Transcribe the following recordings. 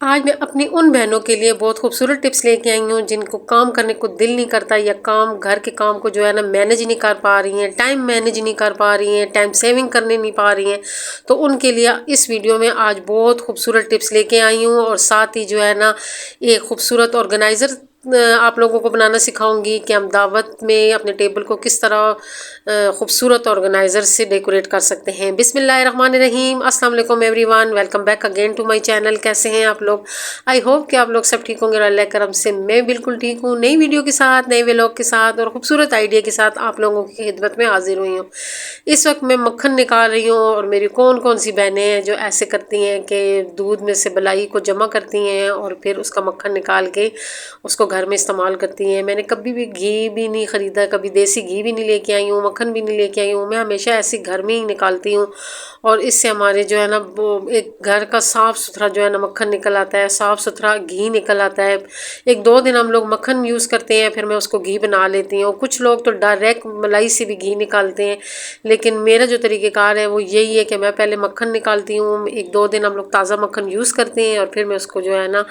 आज मैं अपनी उन बहनों के लिए बहुत खूबसूरत टिप्स लेके आई हूँ जिनको काम करने को दिल नहीं करता या काम घर के काम को जो है ना मैनेज नहीं कर पा रही हैं, टाइम मैनेज नहीं कर पा रही हैं, टाइम सेविंग करने नहीं पा रही हैं। तो उनके लिए इस वीडियो में आज बहुत खूबसूरत टिप्स लेके आई हूँ और साथ ही जो है ना एक खूबसूरत ऑर्गेनाइज़र आप लोगों को बनाना सिखाऊंगी कि हम दावत में अपने टेबल को किस तरह खूबसूरत ऑर्गेनाइज़र से डेकोरेट कर सकते हैं। बिस्मिल्लाहिर्रहमानिर्रहीम, अस्सलाम वालेकुम everyone, welcome back again to my channel. कैसे हैं आप लोग? आई होप कि आप लोग सब ठीक होंगे और अल्लाह करम से मैं बिल्कुल ठीक हूँ। नई वीडियो के साथ, नए व्लॉग के साथ और खूबसूरत आइडिया के साथ आप लोगों की खिदमत में हाजिर हुई हूँ। इस वक्त मैं मक्खन निकाल रही हूँ और मेरी कौन कौन सी बहनें हैं जो ऐसे करती हैं कि दूध में से मलाई को जमा करती हैं और फिर उसका मक्खन निकाल के उसको घर में इस्तेमाल करती हैं। मैंने कभी भी घी भी नहीं ख़रीदा, कभी देसी घी भी नहीं लेके आई हूँ, मक्खन भी नहीं लेके आई हूँ। मैं हमेशा ऐसे घर में ही निकालती हूँ और इससे हमारे जो है ना वो एक घर का साफ़ सुथरा जो है ना मक्खन निकल आता है, साफ़ सुथरा घी निकल आता है। एक दो दिन हम लोग मक्खन यूज़ करते हैं, फिर मैं उसको घी बना लेती हूँ। कुछ लोग तो डायरेक्ट मलाई से भी घी निकालते हैं, लेकिन मेरा जो तरीक़ेकार है वो यही है कि मैं पहले मक्खन निकालती हूँ। एक दो दिन हम लोग ताज़ा मक्खन यूज़ करते हैं और फिर मैं उसको जो है ना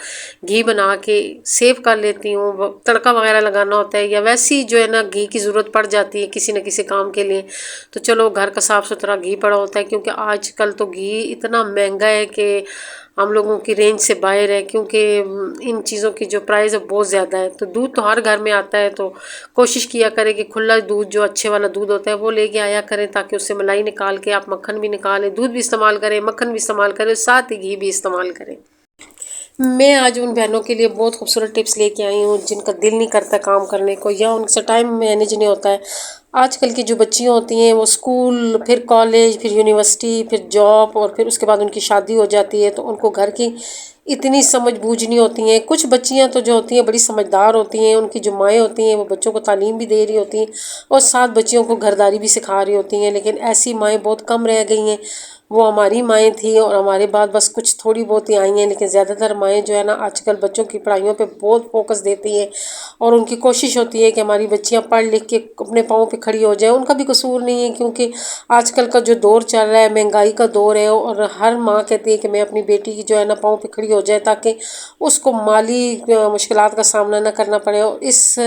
घी बना के सेव कर लेती हूँ। तड़का वगैरह लगाना होता है या वैसे ही जो है ना घी की ज़रूरत पड़ जाती है किसी न किसी काम के लिए, तो चलो घर का साफ़ सुथरा घी पड़ा होता है। क्योंकि आजकल तो घी इतना महंगा है कि हम लोगों की रेंज से बाहर है, क्योंकि इन चीज़ों की जो प्राइस है बहुत ज़्यादा है। तो दूध तो हर घर में आता है, तो कोशिश किया करें कि खुला दूध जो अच्छे वाला दूध होता है वो लेके आया करें, ताकि उससे मलाई निकाल के आप मक्खन भी निकालें, दूध भी इस्तेमाल करें, मक्खन भी इस्तेमाल करें, साथ ही घी भी इस्तेमाल करें। मैं आज उन बहनों के लिए बहुत खूबसूरत टिप्स लेके आई हूँ जिनका दिल नहीं करता काम करने को या उनसे टाइम मैनेज नहीं होता है। आजकल की जो बच्चियाँ होती हैं वो स्कूल, फिर कॉलेज, फिर यूनिवर्सिटी, फिर जॉब और फिर उसके बाद उनकी शादी हो जाती है, तो उनको घर की इतनी समझ बूझ नहीं होती हैं। कुछ बच्चियाँ तो जो होती हैं बड़ी समझदार होती हैं, उनकी जो माएँ होती हैं वो बच्चों को तालीम भी दे रही होती हैं और साथ बच्चियों को घरदारी भी सिखा रही होती हैं। लेकिन ऐसी माएँ बहुत कम रह गई हैं। वो हमारी माएँ थी और हमारे बाद बस कुछ थोड़ी बहुत ही आई हैं, लेकिन ज़्यादातर माएँ जो है ना आजकल बच्चों की पढ़ाइयों पे बहुत फोकस देती हैं और उनकी कोशिश होती है कि हमारी बच्चियाँ पढ़ लिख के अपने पाँव पे खड़ी हो जाएं। उनका भी कसूर नहीं है, क्योंकि आजकल का जो दौर चल रहा है महंगाई का दौर है और हर माँ कहती है कि मैं अपनी बेटी की जो है ना पाँव पे खड़ी हो जाए, ताकि उसको माली मुश्किलात का सामना ना करना पड़े। और इस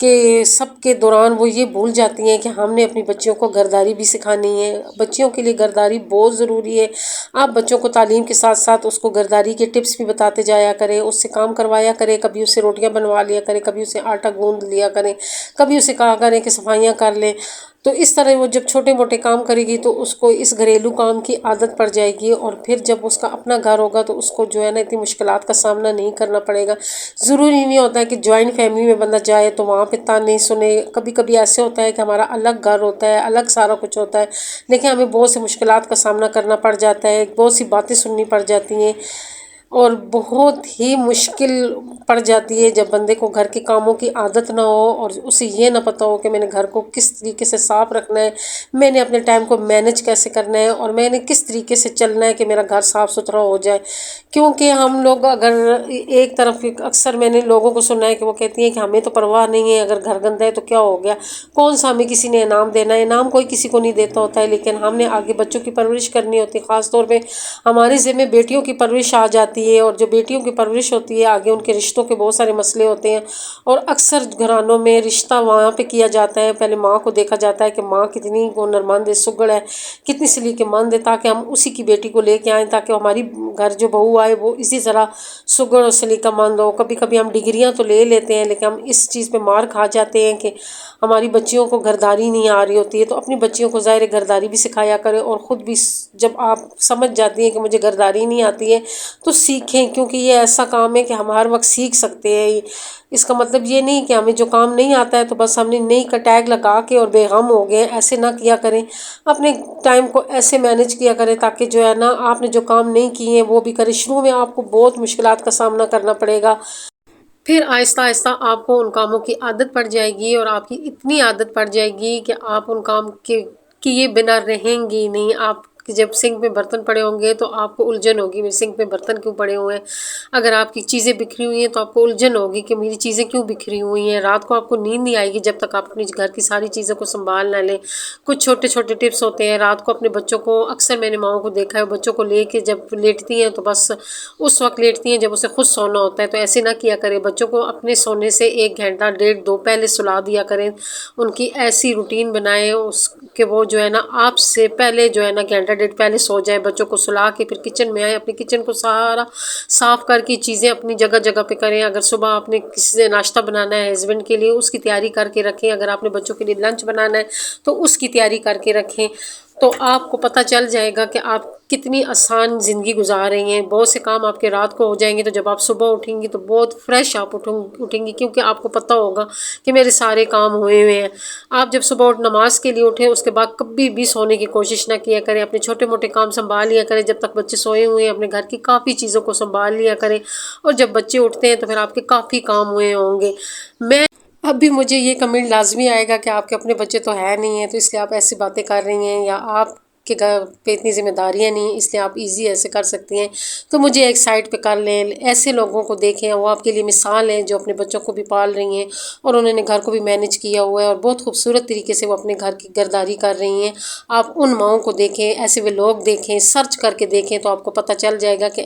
के सब के दौरान वो ये भूल जाती हैं कि हमने अपनी बच्चियों को घरदारी भी सिखानी है। बच्चियों के लिए घरदारी बहुत ज़रूरी है। आप बच्चों को तालीम के साथ साथ उसको घरदारी के टिप्स भी बताते जाया करें, उससे काम करवाया करें। कभी उससे रोटियां बनवा लिया करें, कभी उसे आटा गूंद लिया करें, कभी उसे कहा करें कि सफाइयाँ कर ले। तो इस तरह वो जब छोटे मोटे काम करेगी तो उसको इस घरेलू काम की आदत पड़ जाएगी और फिर जब उसका अपना घर होगा तो उसको जो है ना इतनी मुश्किलात का सामना नहीं करना पड़ेगा। ज़रूरी नहीं होता है कि जॉइंट फैमिली में बंदा जाए तो वहाँ पे ताने सुने। कभी कभी ऐसे होता है कि हमारा अलग घर होता है, अलग सारा कुछ होता है, लेकिन हमें बहुत सी मुश्किलात का सामना करना पड़ जाता है, बहुत सी बातें सुननी पड़ जाती हैं और बहुत ही मुश्किल पड़ जाती है जब बंदे को घर के कामों की आदत ना हो और उसे ये ना पता हो कि मैंने घर को किस तरीके से साफ रखना है, मैंने अपने टाइम को मैनेज कैसे करना है और मैंने किस तरीके से चलना है कि मेरा घर साफ सुथरा हो जाए। क्योंकि हम लोग अगर एक तरफ अक्सर मैंने लोगों को सुना है कि वो कहती हैं कि हमें तो परवाह नहीं है, अगर घर गंदा है तो क्या हो गया, कौन सा हमें किसी ने इनाम देना है। इनाम कोई किसी को नहीं देता होता है, लेकिन हमने आगे बच्चों की परवरिश करनी होती है। ख़ास तौर पे हमारे ज़िम्मे बेटियों की परवरिश आ जाती है और जो बेटियों की परवरिश होती है आगे उनके रिश्तों के बहुत सारे मसले होते हैं और अक्सर घरानों में रिश्ता वहाँ पे किया जाता है। पहले माँ को देखा जाता है कि माँ कितनी नरमंद है, सुगड़ है, कितनी सलीकेमंद है, ताकि हम उसी की बेटी को लेके आएँ, ताकि हमारी घर जो बहू आए वो इसी तरह सुगड़ और सलीकामंद हो। कभी कभी हम डिग्रियाँ तो ले लेते हैं, लेकिन हम इस चीज़ पे मार खा जाते हैं कि हमारी बच्चियों को घरदारी नहीं आ रही होती है। तो अपनी बच्चियों को ज़ाहिर घरदारी भी सिखाया करें और ख़ुद भी जब आप समझ जाती हैं कि मुझे घरदारी नहीं आती है तो सीखें, क्योंकि ये ऐसा काम है कि हम हर वक्त सीख सकते हैं। इसका मतलब ये नहीं कि हमें जो काम नहीं आता है तो बस हमने नहीं का टैग लगा के और बेगम हो गए, ऐसे ना किया करें। अपने टाइम को ऐसे मैनेज किया करें ताकि जो है ना आपने जो काम नहीं किए हैं वो भी करें। शुरू में आपको बहुत मुश्किलात का सामना करना पड़ेगा, फिर आहिस्ता आहिस्ता आपको उन कामों की आदत पड़ जाएगी और आपकी इतनी आदत पड़ जाएगी कि आप उन काम के किए बिना रहेंगी नहीं। आप कि जब सिंक में बर्तन पड़े होंगे तो आपको उलझन होगी, मेरे सिंक में बर्तन क्यों पड़े हुए हैं। अगर आपकी चीज़ें बिखरी हुई हैं तो आपको उलझन होगी कि मेरी चीज़ें क्यों बिखरी हुई हैं। रात को आपको नींद नहीं आएगी जब तक आप अपनी घर की सारी चीज़ों को संभाल ना लें। कुछ छोटे छोटे टिप्स होते हैं। रात को अपने बच्चों को, अक्सर मैंने माओं को देखा है, बच्चों को लेके जब लेटती हैं तो बस उस वक्त लेटती हैं जब उसे खुद सोना होता है। तो ऐसे ना किया करें, बच्चों को अपने सोने से 1 घंटा 1.5 2 पहले सुला दिया करें। उनकी ऐसी रूटीन बनाएं उसके वो जो है ना आपसे पहले जो है ना 1 घंटा 1.5 पहले सो जाए। बच्चों को सुला के फिर किचन में आए, अपने किचन को सारा साफ करके चीज़ें अपनी जगह जगह पे करें। अगर सुबह आपने किसी से नाश्ता बनाना है हस्बैंड के लिए, उसकी तैयारी करके रखें। अगर आपने बच्चों के लिए लंच बनाना है तो उसकी तैयारी करके रखें। तो आपको पता चल जाएगा कि आप कितनी आसान ज़िंदगी गुजार रही हैं। बहुत से काम आपके रात को हो जाएंगे तो जब आप सुबह उठेंगी तो बहुत फ्रेश आप उठेंगी, क्योंकि आपको पता होगा कि मेरे सारे काम हुए हुए हैं। आप जब सुबह उठ नमाज के लिए उठें उसके बाद कभी भी सोने की कोशिश ना किया करें। अपने छोटे मोटे काम संभाल लिया करें जब तक बच्चे सोए हुए हैं। अपने घर की काफ़ी चीज़ों को संभाल लिया करें और जब बच्चे उठते हैं तो फिर आपके काफ़ी काम हुए होंगे। मैं अब भी मुझे ये कमेंट लाजमी आएगा कि आपके अपने बच्चे तो है नहीं है तो इसलिए आप ऐसी बातें कर रही हैं, या आपके घर पे इतनी जिम्मेदारियां नहीं इसलिए आप इजी ऐसे कर सकती हैं। तो मुझे एक साइड पे कर लें। ऐसे लोगों को देखें, वो आपके लिए मिसाल हैं जो अपने बच्चों को भी पाल रही हैं और उन्होंने घर को भी मैनेज किया हुआ है और बहुत खूबसूरत तरीके से वो अपने घर की गर्दारी कर रही हैं। आप उन माओं को देखें, ऐसे वे लोग देखें, सर्च करके देखें तो आपको पता चल जाएगा कि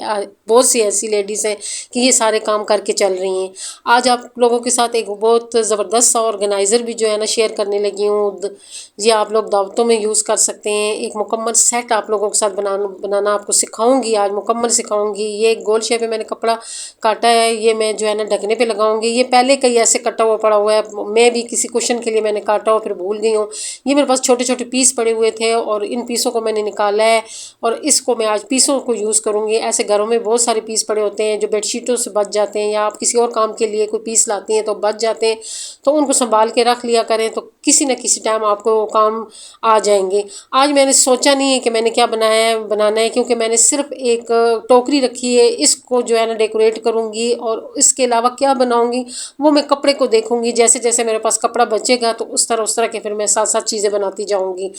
बहुत सी ऐसी लेडीज़ हैं कि ये सारे काम करके चल रही हैं। आज आप लोगों के साथ एक बहुत ज़बरदस्त सा ऑर्गेनाइज़र भी जो है ना शेयर करने लगी हूँ। ये आप लोग दावतों में यूज़ कर सकते हैं। एक मुकम्मल सेट आप लोगों के साथ बनाना आपको सिखाऊंगी, आज मुकम्मल सिखाऊंगी। ये एक गोल शेप में मैंने कपड़ा काटा है, ये मैं जो है ना ढकने पे लगाऊंगी। ये पहले कहीं ऐसे कटा हुआ पड़ा हुआ है, मैं भी किसी क्वेश्चन के लिए मैंने काटा और फिर भूल गई हूँ। ये मेरे पास छोटे छोटे पीस पड़े हुए थे और इन पीसों को मैंने निकाला है और इसको मैं आज पीसों को यूज़ करूँगी। ऐसे घरों में बहुत सारे पीस पड़े होते हैं जो बेडशीटों से बच जाते हैं, या आप किसी और काम के लिए कोई पीस लाती हैं तो बच जाते हैं, तो उनको संभाल के रख लिया करें तो किसी न किसी टाइम आपको वो काम आ जाएंगे। आज मैंने सोचा नहीं है कि मैंने क्या बनाना है, क्योंकि मैंने सिर्फ एक टोकरी रखी है, इसको जो है ना डेकोरेट करूँगी और इसके अलावा क्या बनाऊँगी वो मैं कपड़े को देखूँगी। जैसे जैसे मेरे पास कपड़ा बचेगा तो उस तरह के फिर मैं साथ साथ चीज़ें बनाती जाऊँगी।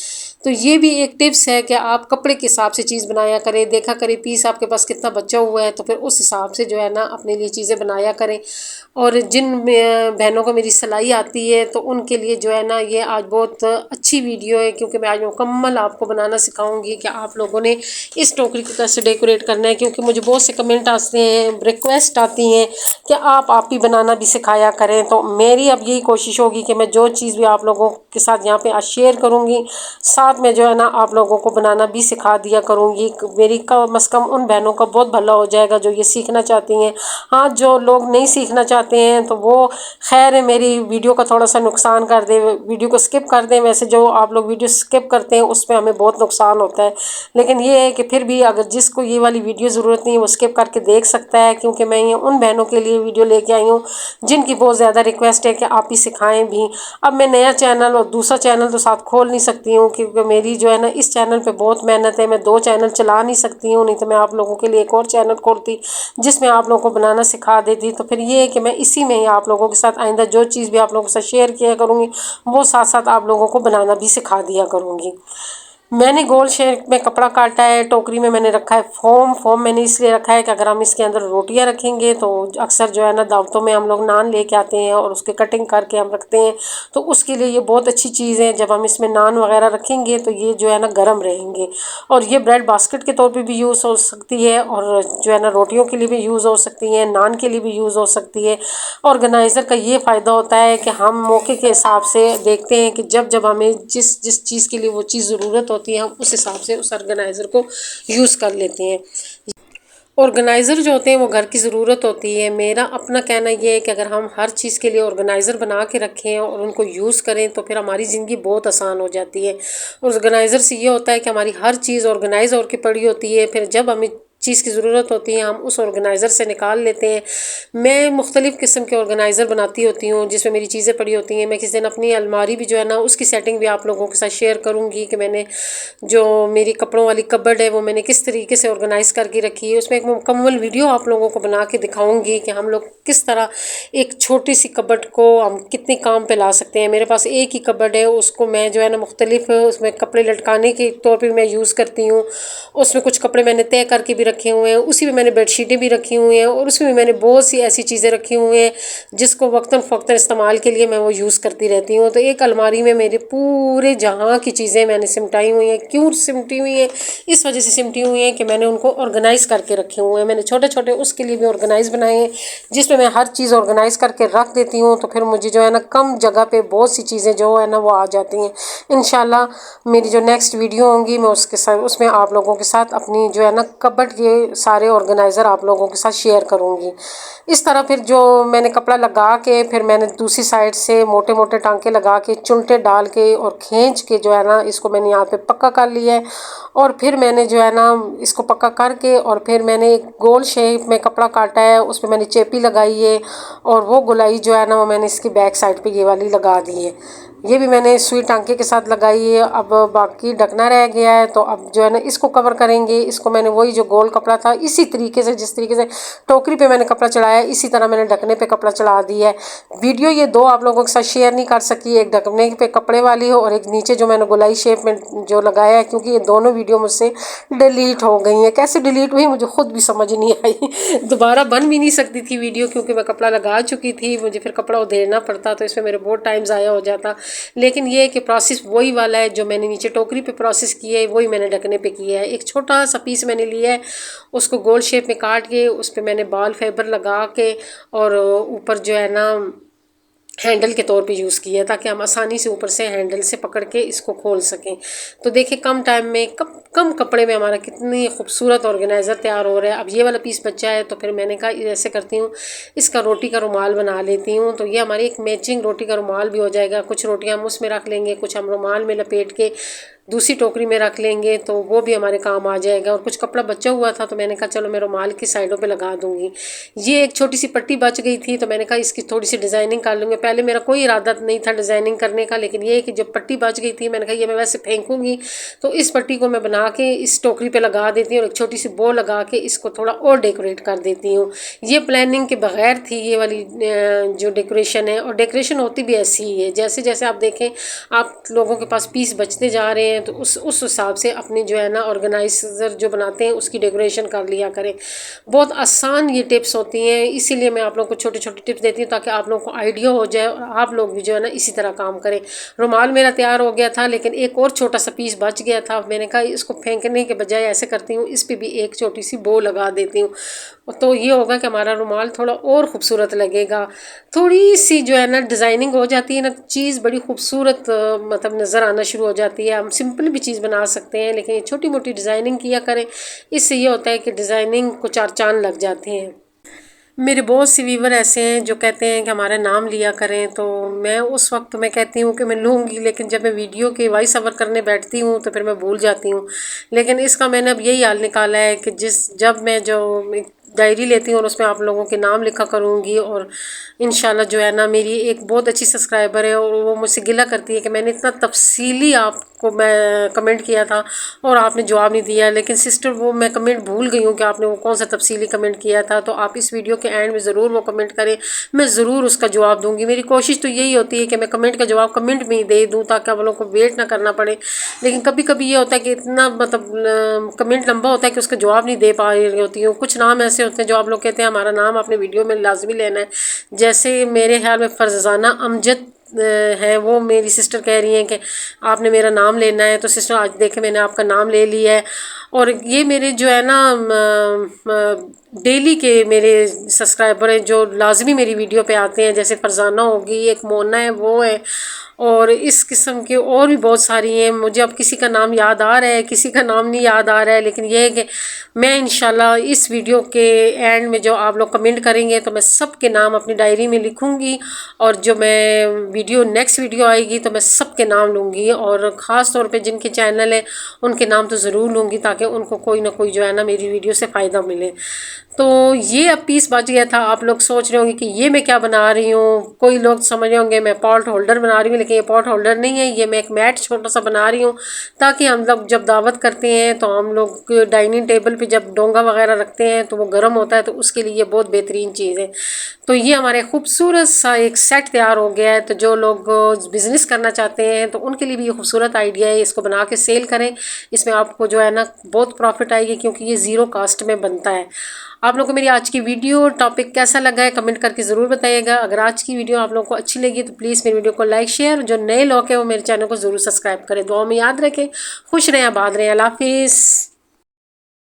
तो ये भी एक टिप्स है कि आप कपड़े के हिसाब से चीज़ बनाया करें, देखा करें पीस आपके पास कितना बचा हुआ है तो फिर उस हिसाब से जो है ना अपने लिए चीज़ें बनाया करें। और जिन बहनों को मेरी सिलाई आती है तो उनके लिए जो है ना ये आज बहुत अच्छी वीडियो है, क्योंकि मैं आज मुकम्मल आपको बनाना सिखाऊंगी कि आप लोगों ने इस टोकरी को कैसे डेकोरेट करना है। क्योंकि मुझे बहुत से कमेंट आते हैं, रिक्वेस्ट आती हैं कि आप ही बनाना भी सिखाया करें। तो मेरी अब यही कोशिश होगी कि मैं जो चीज़ भी आप लोगों के साथ यहाँ पे आज शेयर करूँगी साथ में जो है ना आप लोगों को बनाना भी सिखा दिया करूँगी। मेरी कम से कम उन बहनों का बहुत भला हो जाएगा जो ये सीखना चाहती हैं। हाँ, जो लोग नहीं सीखना चाहते हैं तो वो खैर है, मेरी वीडियो का थोड़ा सा नुकसान कर दे, वीडियो को स्किप कर दें। वैसे जो आप लोग वीडियो स्किप करते हैं उसमें हमें बहुत नुकसान होता है, लेकिन ये है कि फिर भी अगर जिसको ये वाली वीडियो ज़रूरत नहीं है वो स्किप करके देख सकता है, क्योंकि मैं ये उन बहनों के लिए वीडियो लेके आई हूँ जिनकी बहुत ज़्यादा रिक्वेस्ट है कि आप ही सिखाएं भी। अब मैं नया चैनल और दूसरा चैनल तो साथ खोल नहीं सकती हूँ, क्योंकि मेरी जो है ना इस चैनल पे बहुत मेहनत है। मैं 2 चैनल चला नहीं सकती हूँ, नहीं तो मैं आप लोगों के लिए एक और चैनल खोलती जिसमें आप लोगों को बनाना सिखा देती। तो फिर ये है कि मैं इसी में ही आप लोगों के साथ आइंदा जो चीज़ भी आप लोगों के साथ शेयर किया करूँगी वो साथ साथ आप लोगों को बनाना भी सिखा दिया करूँगी। मैंने गोल शेप में कपड़ा काटा है, टोकरी में मैंने रखा है फोम मैंने इसलिए रखा है कि अगर हम इसके अंदर रोटियां रखेंगे तो अक्सर जो है ना दावतों में हम लोग नान लेके आते हैं और उसके कटिंग करके हम रखते हैं, तो उसके लिए ये बहुत अच्छी चीज़ है। जब हम इसमें नान वगैरह रखेंगे तो ये जो है ना गर्म रहेंगे और ये ब्रेड बास्केट के तौर पर भी यूज़ हो सकती है और जो है ना रोटियों के लिए भी यूज़ हो सकती है, नान के लिए भी यूज़ हो सकती है। ऑर्गेनाइज़र का ये फ़ायदा होता है कि हम मौके के हिसाब से देखते हैं कि जब जब हमें जिस जिस चीज़ के लिए वो चीज़ ज़रूरत होती है हम उस हिसाब से उस ऑर्गेनाइज़र को यूज़ कर लेते हैं। ऑर्गेनाइज़र जो होते हैं वो घर की ज़रूरत होती है। मेरा अपना कहना ये है कि अगर हम हर चीज़ के लिए ऑर्गेनाइज़र बना के रखें और उनको यूज़ करें तो फिर हमारी ज़िंदगी बहुत आसान हो जाती है। ऑर्गेनाइज़र से ये होता है कि हमारी हर चीज़ ऑर्गेनाइज़ होकर पड़ी होती है, फिर जब हमें चीज़ की ज़रूरत होती है हम उस ऑर्गेनाइज़र से निकाल लेते हैं। मैं मुख्तलिफ़ किस्म के ऑर्गेनाइज़र बनाती होती हूँ जिसमें मेरी चीज़ें पड़ी होती हैं। मैं किसी दिन अपनी अलमारी भी जो है ना उसकी सेटिंग भी आप लोगों के साथ शेयर करूँगी कि मैंने जो मेरी कपड़ों वाली कबर्ड है वो मैंने किस तरीके से ऑर्गेनाइज़ करके रखी है। उसमें एक मुकम्मल वीडियो आप लोगों को बना के दिखाऊँगी कि हम लोग किस तरह एक छोटी सी कबर्ड को हम कितने काम पे ला सकते हैं। मेरे पास एक ही कबर्ड है, उसको मैं जो है ना मुख्तलिफ उसमें कपड़े लटकाने के तौर पे मैं यूज़ करती हूँ। उसमें कुछ कपड़े मैंने तय करके भी रखे हुए हैं, उसी में मैंने बेडशीटें भी रखी हुई हैं और उसमें मैंने बहुत सी ऐसी चीज़ें रखी हुई हैं जिसको वक्तन फ़वक्तन इस्तेमाल के लिए मैं वो यूज़ करती रहती हूँ। तो एक अलमारी में मेरे पूरे जहाँ की चीज़ें मैंने सिमटाई हुई हैं। क्यों सिमटी हुई हैं? इस वजह से सिमटी हुई हैं कि मैंने उनको ऑर्गेनाइज़ करके रखे हुए हैं। मैंने छोटे छोटे उसके लिए भी ऑर्गेनाइज़ बनाए हैं जिसमें मैं हर चीज़ ऑर्गेनाइज़ करके रख देती हूँ। तो फिर मुझे जो है ना कम जगह पे बहुत सी चीज़ें जो है ना वो आ जाती हैं। इंशाल्लाह मेरी जो नेक्स्ट वीडियो होंगी मैं उसके साथ उसमें आप लोगों के साथ अपनी जो है ना कबर्ड के सारे ऑर्गेनाइज़र आप लोगों के साथ शेयर करूँगी। इस तरह फिर जो मैंने कपड़ा लगा के फिर मैंने दूसरी साइड से मोटे मोटे टांके लगा के चुनटे डाल के और खींच के जो है ना इसको मैंने यहाँ पे पक्का कर लिया है। और फिर मैंने जो है ना इसको पक्का करके और फिर मैंने एक गोल शेप में कपड़ा काटा है, उसमें मैंने चेपी लगाई है और वो गोलाई जो है ना वो मैंने इसकी बैक साइड पे ये वाली लगा दी है। ये भी मैंने सुई टांके के साथ लगाई है। अब बाकी ढकना रह गया है तो अब जो है ना इसको कवर करेंगे। इसको मैंने वही जो गोल कपड़ा था इसी तरीके से जिस तरीके से टोकरी पे मैंने कपड़ा चढ़ाया इसी तरह मैंने ढकने पे कपड़ा चढ़ा दिया है। वीडियो ये दो आप लोगों के साथ शेयर नहीं कर सकी, एक ढकने पे कपड़े वाली हो और एक नीचे जो मैंने गोलाई शेप में जो लगाया है, क्योंकि ये दोनों वीडियो मुझसे डिलीट हो गई हैं। कैसे डिलीट हुई मुझे खुद भी समझ नहीं आई। दोबारा बन भी नहीं सकती थी वीडियो क्योंकि मैं कपड़ा लगा चुकी थी, मुझे फिर कपड़ा उधेड़ना पड़ता तो इसमें मेरे बहुत टाइम ज़ाया हो जाता। लेकिन ये है कि प्रोसेस वही वाला है जो मैंने नीचे टोकरी पे प्रोसेस किया है वही मैंने ढकने पे किया है। एक छोटा सा पीस मैंने लिया है, उसको गोल शेप में काट के उस पर मैंने बॉल फाइबर लगा के और ऊपर जो है ना हैंडल के तौर पे यूज़ किया ताकि हम आसानी से ऊपर से हैंडल से पकड़ के इसको खोल सकें। तो देखिए कम टाइम में कम कपड़े में हमारा कितनी खूबसूरत ऑर्गेनाइज़र तैयार हो रहा है। अब ये वाला पीस बचा है तो फिर मैंने कहा ऐसे करती हूँ इसका रोटी का रुमाल बना लेती हूँ। तो ये हमारी एक मैचिंग रोटी का रुमाल भी हो जाएगा। कुछ रोटियाँ हम उसमें रख लेंगे, कुछ हम रुमाल में लपेट के दूसरी टोकरी में रख लेंगे तो वो भी हमारे काम आ जाएगा। और कुछ कपड़ा बचा हुआ था तो मैंने कहा चलो मैं रुमाल की साइडों पे लगा दूंगी। ये एक छोटी सी पट्टी बच गई थी तो मैंने कहा इसकी थोड़ी सी डिज़ाइनिंग कर लूँगी। पहले मेरा कोई इरादा नहीं था डिज़ाइनिंग करने का, लेकिन ये कि जब पट्टी बच गई थी मैंने कहा ये मैं वैसे फेंकूँगी तो इस पट्टी को मैं बना के इस टोकरी पर लगा देती हूँ और एक छोटी सी बो लगा के इसको थोड़ा और डेकोरेट कर देती हूँ। ये प्लानिंग के बगैर थी ये वाली जो डेकोरेशन है। और डेकोरेशन होती भी ऐसी ही है, जैसे जैसे आप देखें आप लोगों के पास पीस बचते जा रहे हैं तो उस हिसाब से अपनी जो है ना ऑर्गेनाइज़र जो बनाते हैं उसकी डेकोरेशन कर लिया करें। बहुत आसान ये टिप्स होती हैं, इसीलिए मैं आप लोगों को छोटे छोटे टिप्स देती हूँ ताकि आप लोगों को आइडिया हो जाए और आप लोग भी जो है ना इसी तरह काम करें। रुमाल मेरा तैयार हो गया था लेकिन एक और छोटा सा पीस बच गया था। मैंने कहा इसको फेंकने के बजाय ऐसे करती हूँ इस पर भी एक छोटी सी बो लगा देती हूँ तो ये होगा कि हमारा रुमाल थोड़ा और ख़ूबसूरत लगेगा। थोड़ी सी जो है ना डिज़ाइनिंग हो जाती है ना चीज़ बड़ी खूबसूरत मतलब नज़र आना शुरू हो जाती है। हम सिंपल भी चीज़ बना सकते हैं लेकिन ये छोटी मोटी डिज़ाइनिंग किया करें, इससे ये होता है कि डिज़ाइनिंग को चार चांद लग जाते हैं। मेरे बहुत से व्यूवर ऐसे हैं जो कहते हैं कि हमारा नाम लिया करें, तो मैं उस वक्त मैं कहती हूँ कि मैं लूँगी, लेकिन जब मैं वीडियो के वॉइस ओवर करने बैठती हूँ तो फिर मैं भूल जाती हूँ। लेकिन इसका मैंने अब यही हाल निकाला है कि जब मैं जो डायरी लेती हूँ और उसमें आप लोगों के नाम लिखा करूँगी। और इंशाल्लाह जो है ना मेरी एक बहुत अच्छी सब्सक्राइबर है और वो मुझसे गिला करती है कि मैंने इतना तफसीली आपको मैं कमेंट किया था और आपने जवाब नहीं दिया। लेकिन सिस्टर वो मैं कमेंट भूल गई हूँ कि आपने वो कौन सा तफसीली कमेंट किया था, तो आप इस वीडियो के एंड में ज़रूर वो कमेंट करें, मैं ज़रूर उसका जवाब दूँगी। मेरी कोशिश तो यही होती है कि मैं कमेंट का जवाब कमेंट में ही दे दूँ ताकि आप लोगों को वेट ना करना पड़े। लेकिन कभी कभी ये होता है कि इतना मतलब कमेंट लंबा होता है कि उसका जवाब नहीं दे पा रही होती हूँ। कुछ नाम ऐसे होते हैं जो आप लोग कहते हैं हमारा नाम अपने वीडियो में लाजमी लेना है, जैसे मेरे ख्याल में फरजाना अमजद है, वो मेरी सिस्टर कह रही हैं कि आपने मेरा नाम लेना है। तो सिस्टर आज देखें मैंने आपका नाम ले लिया है। और ये मेरे जो है ना डेली के मेरे सब्सक्राइबर हैं जो लाजमी मेरी वीडियो पे आते हैं, जैसे फरजाना होगी, एक मोना है, वो है, और इस किस्म के और भी बहुत सारी हैं। मुझे अब किसी का नाम याद आ रहा है, किसी का नाम नहीं याद आ रहा है, लेकिन यह है कि मैं इंशाल्लाह इस वीडियो के एंड में जो आप लोग कमेंट करेंगे तो मैं सबके नाम अपनी डायरी में लिखूंगी, और जो मैं वीडियो नेक्स्ट वीडियो आएगी तो मैं सबके नाम लूँगी, और ख़ास तौर पे जिनके चैनल है उनके नाम तो ज़रूर लूँगी, ताकि उनको कोई ना कोई जो है ना मेरी वीडियो से फ़ायदा मिले। तो ये अब पीस बच गया था। आप लोग सोच रहे होंगे कि ये मैं क्या बना रही हूँ, कोई लोग समझ रहे होंगे मैं पॉट होल्डर बना रही हूँ, लेकिन ये पॉट होल्डर नहीं है, ये मैं एक मैट छोटा सा बना रही हूँ, ताकि हम लोग जब दावत करते हैं तो हम लोग डाइनिंग टेबल पे जब डोंगा वगैरह रखते हैं तो वो गर्म होता है, तो उसके लिए ये बहुत बेहतरीन चीज़ है। तो ये हमारे खूबसूरत सा एक सेट तैयार हो गया है। तो जो लोग बिज़नेस करना चाहते हैं तो उनके लिए भी ये खूबसूरत आइडिया है, इसको बना के सेल करें। इसमें आपको जो है ना बहुत प्रॉफिट आएगी, क्योंकि ये ज़ीरो कास्ट में बनता है। आप लोगों को मेरी आज की वीडियो टॉपिक कैसा लगा है कमेंट करके ज़रूर बताइएगा। अगर आज की वीडियो आप लोगों को अच्छी लगी तो प्लीज़ मेरी वीडियो को लाइक शेयर, जो नए लोग हैं वो मेरे चैनल को ज़रूर सब्सक्राइब करें। दुआ में याद रखें, खुश रहें, आबाद रहें, अल्लाह हाफिज़।